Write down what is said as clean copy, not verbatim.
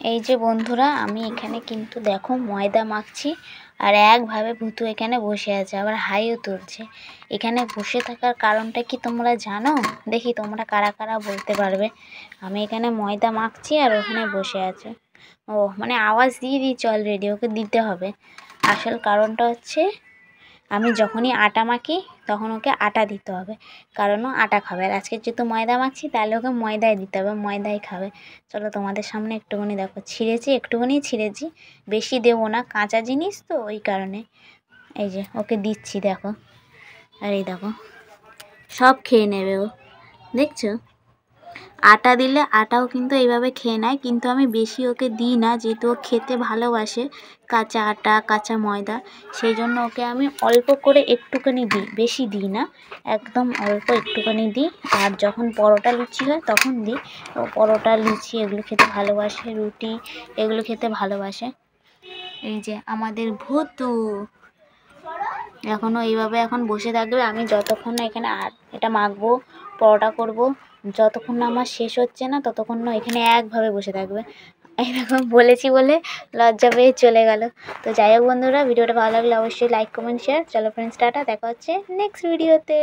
এই যে বন্ধুরা, আমি এখানে কিন্তু দেখো ময়দা মাখছি আর একভাবে ভুতু এখানে বসে আছে, আবার হাইও তুলছে। এখানে বসে থাকার কারণটা কি তোমরা জানো? দেখি তোমরা কারা কারা বলতে পারবে। আমি এখানে ময়দা মাখছি আর ওখানে বসে আছে। ও মানে আওয়াজ দিয়ে দিচ্ছি অলরেডি, ওকে দিতে হবে। আসল কারণটা হচ্ছে আমি যখনই আটা মাখি তখন ওকে আটা দিতে হবে, কারণ ও আটা খাবে। আর আজকে যেহেতু ময়দা মাখছি তাহলে ওকে ময়দাই দিতে হবে, ময়দাই খাবে। চলো তোমাদের সামনে একটুখানি দেখো, একটুখানি ছিঁড়েছি, বেশি দেবো না, কাঁচা জিনিস তো ওই কারণে। এই যে ওকে দিচ্ছি দেখো, আর এই দেখো সব খেয়ে নেবে ও, দেখছো? আটা দিলে আটাও কিন্তু এইভাবে খেয়ে নেয়, কিন্তু আমি বেশি ওকে দিই না, যেহেতু ও খেতে ভালোবাসে কাঁচা আটা কাঁচা ময়দা। সেই জন্য ওকে আমি অল্প করে একটুখানি দিই, বেশি দিই না, একদম অল্প একটুখানি দিই। আর যখন পরোটা লুচি হয় তখন দিই। ও পরোটা লুচি এগুলো খেতে ভালোবাসে, রুটি এগুলো খেতে ভালোবাসে। এই যে আমাদের ভুতু এখনও এইভাবে এখন বসে থাকবে। আমি যতক্ষণ না এখানে আর এটা মাখবো, পরোটা করব, যতক্ষণ না আমার শেষ হচ্ছে না ততক্ষণ না এখানে একভাবে বসে থাকবে। এরকম বলেছি বলে লজ্জা পেয়ে চলে গেল। তো যাই হোক বন্ধুরা, ভিডিওটা ভালো লাগলে অবশ্যই লাইক কমেন্ট শেয়ার। চলো ফ্রেন্ডস, টাটা, দেখা হচ্ছে নেক্সট ভিডিওতে।